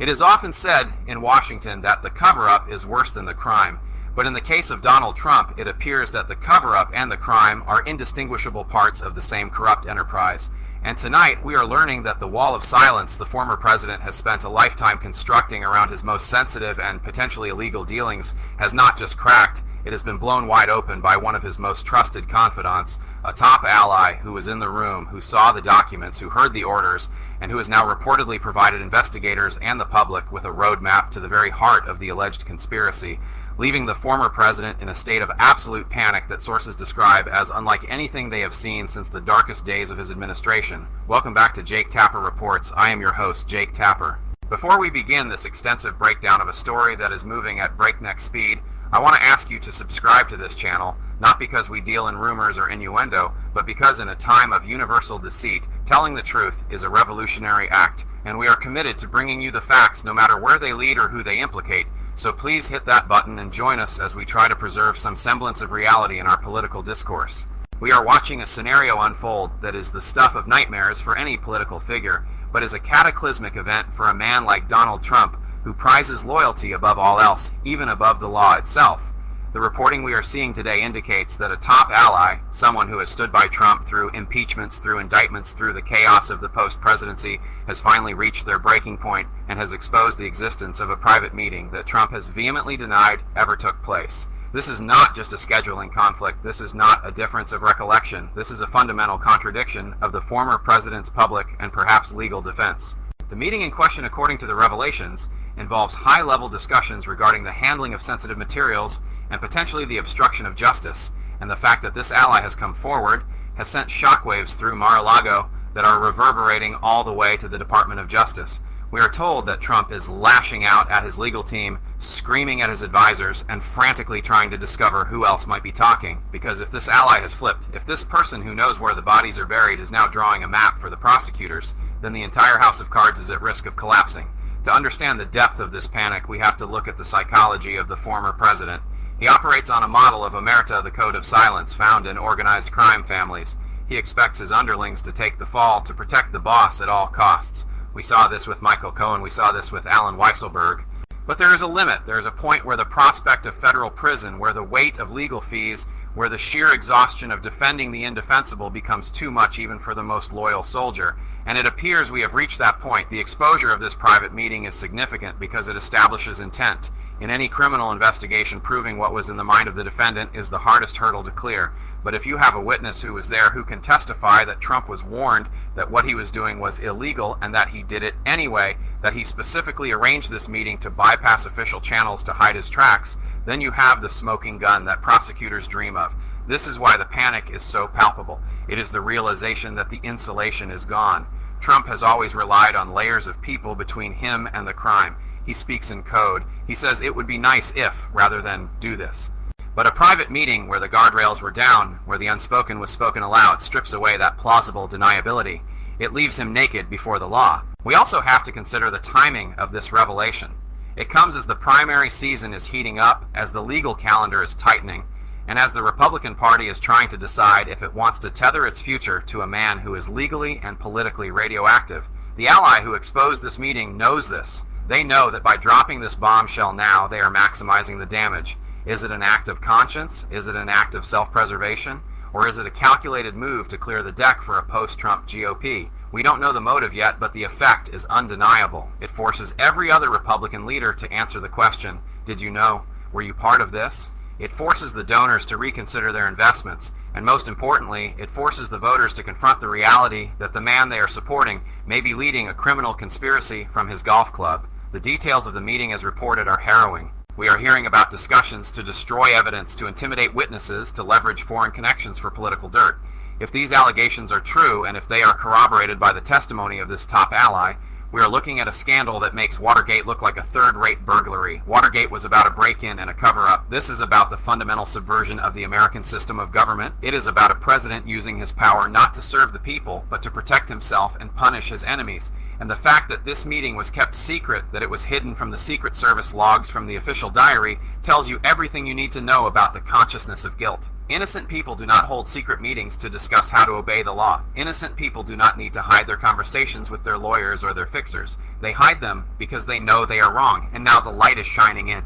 It is often said in Washington that the cover-up is worse than the crime, but in the case of Donald Trump, it appears that the cover-up and the crime are indistinguishable parts of the same corrupt enterprise. And tonight, we are learning that the wall of silence the former president has spent a lifetime constructing around his most sensitive and potentially illegal dealings has not just cracked, it has been blown wide open by one of his most trusted confidants, a top ally who was in the room, who saw the documents, who heard the orders, and who has now reportedly provided investigators and the public with a roadmap to the very heart of the alleged conspiracy, leaving the former president in a state of absolute panic that sources describe as unlike anything they have seen since the darkest days of his administration. Welcome back to Jake Tapper Reports. I am your host, Jake Tapper. Before we begin this extensive breakdown of a story that is moving at breakneck speed, I want to ask you to subscribe to this channel, not because we deal in rumors or innuendo, but because in a time of universal deceit, telling the truth is a revolutionary act, and we are committed to bringing you the facts no matter where they lead or who they implicate. So please hit that button and join us as we try to preserve some semblance of reality in our political discourse. We are watching a scenario unfold that is the stuff of nightmares for any political figure, but is a cataclysmic event for a man like Donald Trump, who prizes loyalty above all else, even above the law itself. The reporting we are seeing today indicates that a top ally, someone who has stood by Trump through impeachments, through indictments, through the chaos of the post-presidency, has finally reached their breaking point and has exposed the existence of a private meeting that Trump has vehemently denied ever took place. This is not just a scheduling conflict. This is not a difference of recollection. This is a fundamental contradiction of the former president's public and perhaps legal defense. The meeting in question, according to the revelations, involves high-level discussions regarding the handling of sensitive materials and potentially the obstruction of justice, and the fact that this ally has come forward has sent shockwaves through Mar-a-Lago that are reverberating all the way to the Department of Justice. We are told that Trump is lashing out at his legal team, screaming at his advisors, and frantically trying to discover who else might be talking. Because if this ally has flipped, if this person who knows where the bodies are buried is now drawing a map for the prosecutors, then the entire house of cards is at risk of collapsing. To understand the depth of this panic, we have to look at the psychology of the former president. He operates on a model of omerta, the code of silence found in organized crime families. He expects his underlings to take the fall, to protect the boss at all costs. We saw this with Michael Cohen, we saw this with Alan Weisselberg. But there is a limit. There is a point where the prospect of federal prison, where the weight of legal fees, where the sheer exhaustion of defending the indefensible becomes too much even for the most loyal soldier. And it appears we have reached that point. The exposure of this private meeting is significant because it establishes intent. In any criminal investigation, proving what was in the mind of the defendant is the hardest hurdle to clear. But if you have a witness who was there who can testify that Trump was warned that what he was doing was illegal and that he did it anyway, that he specifically arranged this meeting to bypass official channels to hide his tracks, then you have the smoking gun that prosecutors dream of. This is why the panic is so palpable. It is the realization that the insulation is gone. Trump has always relied on layers of people between him and the crime. He speaks in code. He says it would be nice if, rather than do this. But a private meeting where the guardrails were down, where the unspoken was spoken aloud, strips away that plausible deniability. It leaves him naked before the law. We also have to consider the timing of this revelation. It comes as the primary season is heating up, as the legal calendar is tightening, and as the Republican Party is trying to decide if it wants to tether its future to a man who is legally and politically radioactive. The ally who exposed this meeting knows this. They know that by dropping this bombshell now, they are maximizing the damage. Is it an act of conscience? Is it an act of self-preservation? Or is it a calculated move to clear the deck for a post-Trump GOP? We don't know the motive yet, but the effect is undeniable. It forces every other Republican leader to answer the question, did you know? Were you part of this? It forces the donors to reconsider their investments, and most importantly, it forces the voters to confront the reality that the man they are supporting may be leading a criminal conspiracy from his golf club. The details of the meeting as reported are harrowing. We are hearing about discussions to destroy evidence, to intimidate witnesses, to leverage foreign connections for political dirt. If these allegations are true, and if they are corroborated by the testimony of this top ally, we are looking at a scandal that makes Watergate look like a third-rate burglary. Watergate was about a break-in and a cover-up. This is about the fundamental subversion of the American system of government. It is about a president using his power not to serve the people, but to protect himself and punish his enemies. And the fact that this meeting was kept secret, that it was hidden from the Secret Service logs from the official diary, tells you everything you need to know about the consciousness of guilt. Innocent people do not hold secret meetings to discuss how to obey the law. Innocent people do not need to hide their conversations with their lawyers or their fixers. They hide them because they know they are wrong, and now the light is shining in.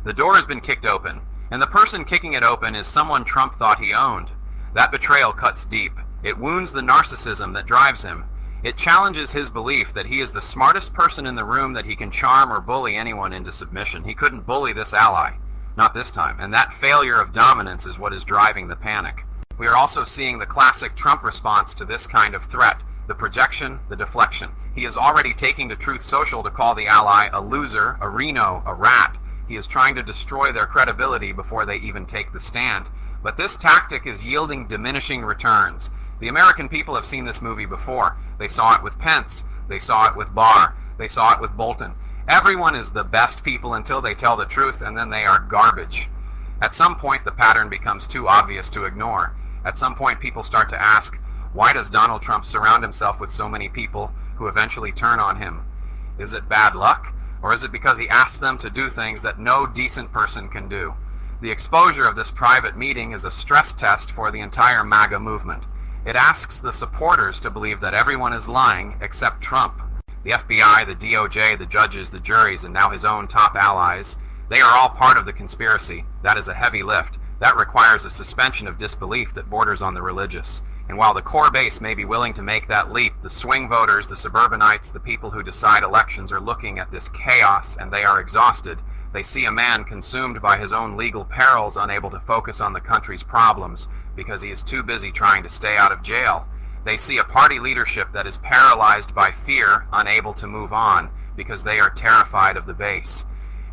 The door has been kicked open, and the person kicking it open is someone Trump thought he owned. That betrayal cuts deep. It wounds the narcissism that drives him. It challenges his belief that he is the smartest person in the room, that he can charm or bully anyone into submission. He couldn't bully this ally. Not this time. And that failure of dominance is what is driving the panic. We are also seeing the classic Trump response to this kind of threat. The projection, the deflection. He is already taking to Truth Social to call the ally a loser, a Reno, a rat. He is trying to destroy their credibility before they even take the stand. But this tactic is yielding diminishing returns. The American people have seen this movie before. They saw it with Pence. They saw it with Barr. They saw it with Bolton. Everyone is the best people until they tell the truth, and then they are garbage. At some point, the pattern becomes too obvious to ignore. At some point, people start to ask, why does Donald Trump surround himself with so many people who eventually turn on him? Is it bad luck? Or is it because he asks them to do things that no decent person can do? The exposure of this private meeting is a stress test for the entire MAGA movement. It asks the supporters to believe that everyone is lying except Trump. The FBI, the DOJ, the judges, the juries, and now his own top allies, they are all part of the conspiracy. That is a heavy lift. That requires a suspension of disbelief that borders on the religious. And while the core base may be willing to make that leap, the swing voters, the suburbanites, the people who decide elections are looking at this chaos and they are exhausted. They see a man consumed by his own legal perils, unable to focus on the country's problems because he is too busy trying to stay out of jail. They see a party leadership that is paralyzed by fear, unable to move on because they are terrified of the base.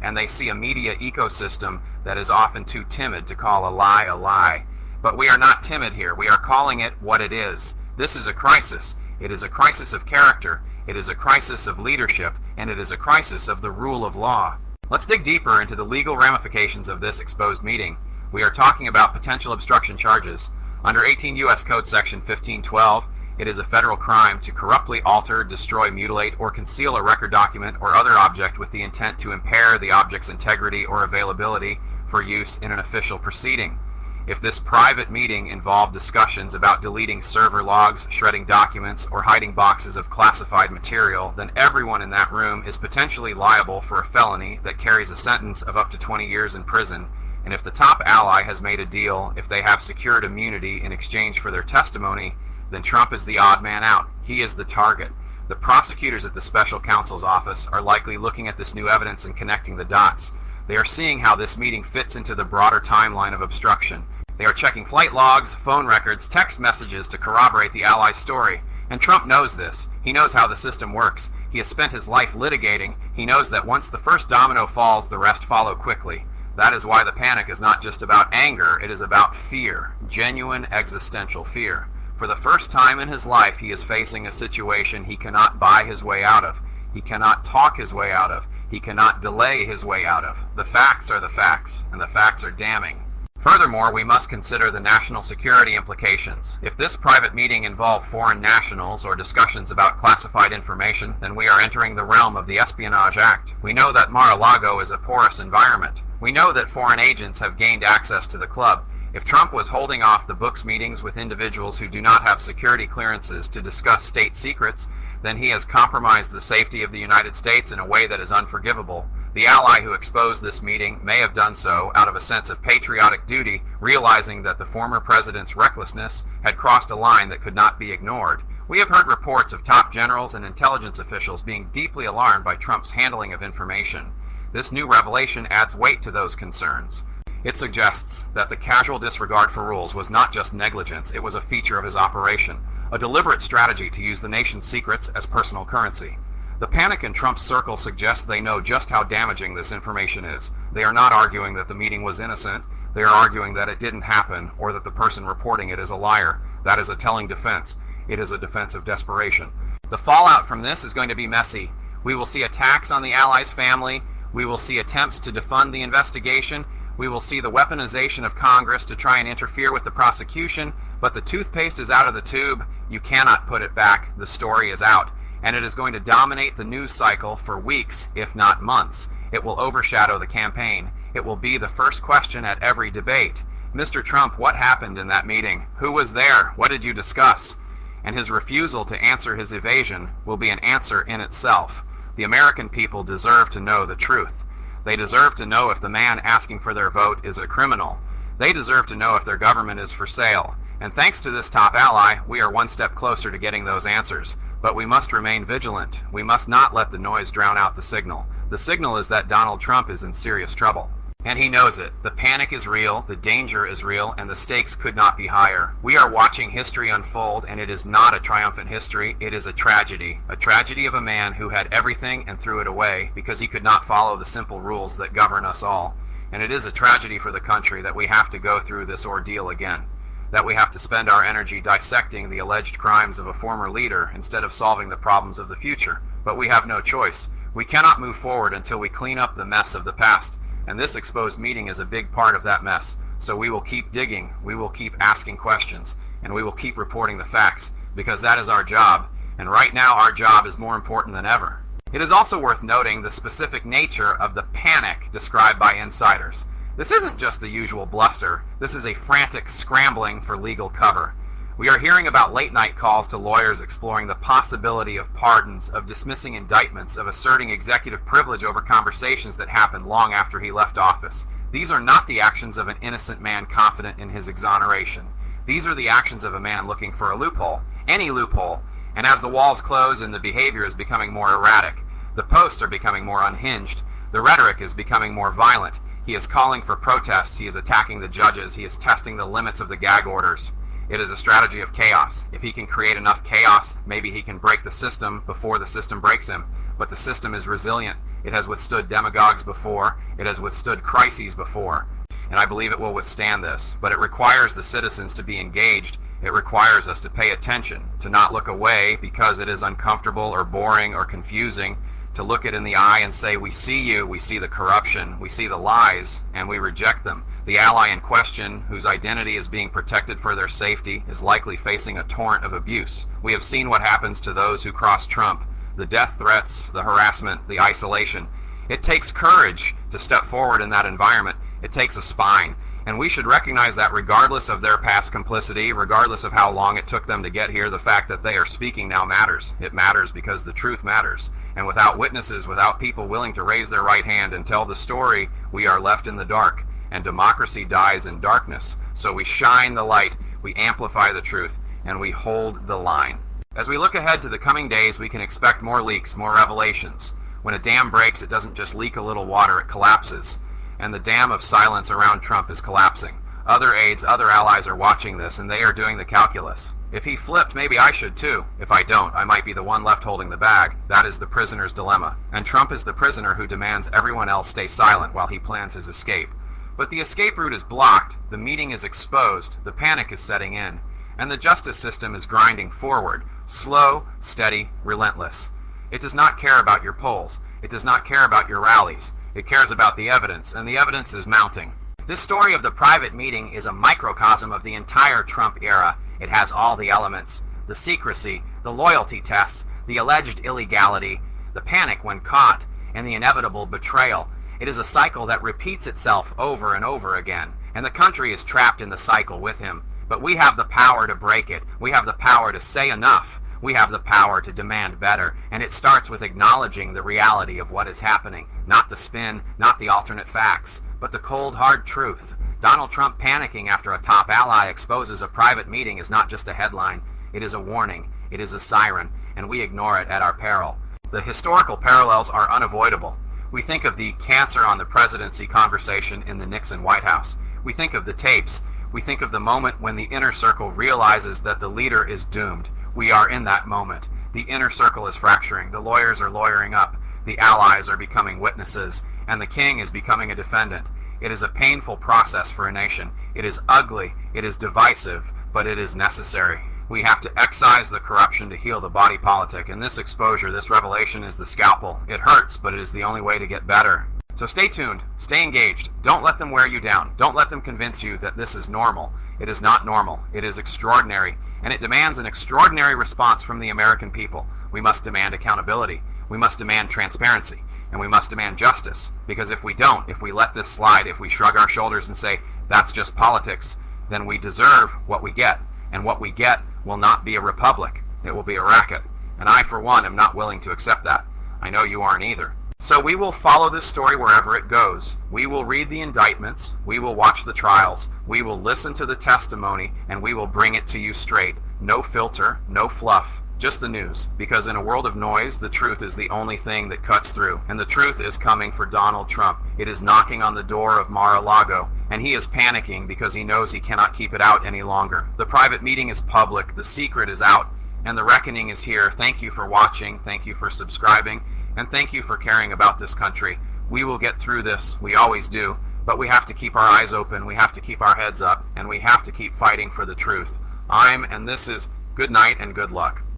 And they see a media ecosystem that is often too timid to call a lie a lie. But we are not timid here. We are calling it what it is. This is a crisis. It is a crisis of character. It is a crisis of leadership. And it is a crisis of the rule of law. Let's dig deeper into the legal ramifications of this exposed meeting. We are talking about potential obstruction charges. Under 18 U.S. Code Section 1512, it is a federal crime to corruptly alter, destroy, mutilate, or conceal a record document or other object with the intent to impair the object's integrity or availability for use in an official proceeding. If this private meeting involved discussions about deleting server logs, shredding documents, or hiding boxes of classified material, then everyone in that room is potentially liable for a felony that carries a sentence of up to 20 years in prison. And if the top ally has made a deal, if they have secured immunity in exchange for their testimony, then Trump is the odd man out. He is the target. The prosecutors at the special counsel's office are likely looking at this new evidence and connecting the dots. They are seeing how this meeting fits into the broader timeline of obstruction. They are checking flight logs, phone records, text messages to corroborate the allies' story. And Trump knows this. He knows how the system works. He has spent his life litigating. He knows that once the first domino falls, the rest follow quickly. That is why the panic is not just about anger, it is about fear, genuine existential fear. For the first time in his life, he is facing a situation he cannot buy his way out of. He cannot talk his way out of. He cannot delay his way out of. The facts are the facts, and the facts are damning. Furthermore, we must consider the national security implications. If this private meeting involved foreign nationals or discussions about classified information, then we are entering the realm of the Espionage Act. We know that Mar-a-Lago is a porous environment. We know that foreign agents have gained access to the club. If Trump was holding off the books meetings with individuals who do not have security clearances to discuss state secrets, then he has compromised the safety of the United States in a way that is unforgivable. The ally who exposed this meeting may have done so out of a sense of patriotic duty, realizing that the former president's recklessness had crossed a line that could not be ignored. We have heard reports of top generals and intelligence officials being deeply alarmed by Trump's handling of information. This new revelation adds weight to those concerns. It suggests that the casual disregard for rules was not just negligence, it was a feature of his operation, a deliberate strategy to use the nation's secrets as personal currency. The panic in Trump's circle suggests they know just how damaging this information is. They are not arguing that the meeting was innocent, they are arguing that it didn't happen, or that the person reporting it is a liar. That is a telling defense. It is a defense of desperation. The fallout from this is going to be messy. We will see attacks on the allies' family, we will see attempts to defund the investigation, we will see the weaponization of Congress to try and interfere with the prosecution, but the toothpaste is out of the tube. You cannot put it back. The story is out. And it is going to dominate the news cycle for weeks, if not months. It will overshadow the campaign. It will be the first question at every debate. Mr. Trump, what happened in that meeting? Who was there? What did you discuss? And his refusal to answer his evasion will be an answer in itself. The American people deserve to know the truth. They deserve to know if the man asking for their vote is a criminal. They deserve to know if their government is for sale. And thanks to this top ally, we are one step closer to getting those answers. But we must remain vigilant. We must not let the noise drown out the signal. The signal is that Donald Trump is in serious trouble. And he knows it. The panic is real, the danger is real, and the stakes could not be higher. We are watching history unfold, and it is not a triumphant history, it is a tragedy. A tragedy of a man who had everything and threw it away because he could not follow the simple rules that govern us all. And it is a tragedy for the country that we have to go through this ordeal again. That we have to spend our energy dissecting the alleged crimes of a former leader instead of solving the problems of the future. But we have no choice. We cannot move forward until we clean up the mess of the past. And this exposed meeting is a big part of that mess. So we will keep digging, we will keep asking questions, and we will keep reporting the facts, because that is our job. And right now our job is more important than ever. It is also worth noting the specific nature of the panic described by insiders. This isn't just the usual bluster. This is a frantic scrambling for legal cover. We are hearing about late-night calls to lawyers exploring the possibility of pardons, of dismissing indictments, of asserting executive privilege over conversations that happened long after he left office. These are not the actions of an innocent man confident in his exoneration. These are the actions of a man looking for a loophole, any loophole. And as the walls close and the behavior is becoming more erratic, the posts are becoming more unhinged, the rhetoric is becoming more violent. He is calling for protests, he is attacking the judges, he is testing the limits of the gag orders. It is a strategy of chaos. If he can create enough chaos, maybe he can break the system before the system breaks him. But the system is resilient. It has withstood demagogues before. It has withstood crises before. And I believe it will withstand this. But it requires the citizens to be engaged. It requires us to pay attention, to not look away because it is uncomfortable or boring or confusing, to look it in the eye and say, we see you, we see the corruption, we see the lies, and we reject them. The ally in question, whose identity is being protected for their safety, is likely facing a torrent of abuse. We have seen what happens to those who cross Trump. The death threats, the harassment, the isolation. It takes courage to step forward in that environment. It takes a spine. And we should recognize that regardless of their past complicity, regardless of how long it took them to get here, the fact that they are speaking now matters. It matters because the truth matters. And without witnesses, without people willing to raise their right hand and tell the story, we are left in the dark. And democracy dies in darkness. So we shine the light, we amplify the truth, and we hold the line. As we look ahead to the coming days, we can expect more leaks, more revelations. When a dam breaks, it doesn't just leak a little water, it collapses. And the dam of silence around Trump is collapsing. Other aides, other allies are watching this, and they are doing the calculus. If he flipped, maybe I should too. If I don't, I might be the one left holding the bag. That is the prisoner's dilemma. And Trump is the prisoner who demands everyone else stay silent while he plans his escape. But the escape route is blocked, the meeting is exposed, the panic is setting in, and the justice system is grinding forward, slow, steady, relentless. It does not care about your polls. It does not care about your rallies. It cares about the evidence, and the evidence is mounting. This story of the private meeting is a microcosm of the entire Trump era. It has all the elements: the secrecy, the loyalty tests, the alleged illegality, the panic when caught, and the inevitable betrayal. It is a cycle that repeats itself over and over again, and the country is trapped in the cycle with him. But we have the power to break it. We have the power to say enough. We have the power to demand better, and it starts with acknowledging the reality of what is happening, not the spin, not the alternate facts, but the cold, hard truth. Donald Trump panicking after a top ally exposes a private meeting is not just a headline. It is a warning. It is a siren, and we ignore it at our peril. The historical parallels are unavoidable. We think of the cancer on the presidency conversation in the Nixon White House. We think of the tapes. We think of the moment when the inner circle realizes that the leader is doomed. We are in that moment. The inner circle is fracturing. The lawyers are lawyering up. The allies are becoming witnesses. And the king is becoming a defendant. It is a painful process for a nation. It is ugly. It is divisive. But it is necessary. We have to excise the corruption to heal the body politic. And this exposure, this revelation is the scalpel. It hurts, but it is the only way to get better. So stay tuned. Stay engaged. Don't let them wear you down. Don't let them convince you that this is normal. It is not normal. It is extraordinary. And it demands an extraordinary response from the American people. We must demand accountability. We must demand transparency. And we must demand justice. Because if we don't, if we let this slide, if we shrug our shoulders and say, that's just politics, then we deserve what we get. And what we get will not be a republic. It will be a racket. And I, for one, am not willing to accept that. I know you aren't either. So we will follow this story wherever it goes. We will read the indictments. We will watch the trials. We will listen to the testimony, and we will bring it to you straight. No filter, no fluff. Just the news, because in a world of noise, the truth is the only thing that cuts through. And the truth is coming for Donald Trump. It is knocking on the door of Mar-a-Lago, and he is panicking because he knows he cannot keep it out any longer. The private meeting is public, the secret is out, and the reckoning is here. Thank you for watching, thank you for subscribing, and thank you for caring about this country. We will get through this, we always do, but we have to keep our eyes open, we have to keep our heads up, and we have to keep fighting for the truth. And this is good night and good luck.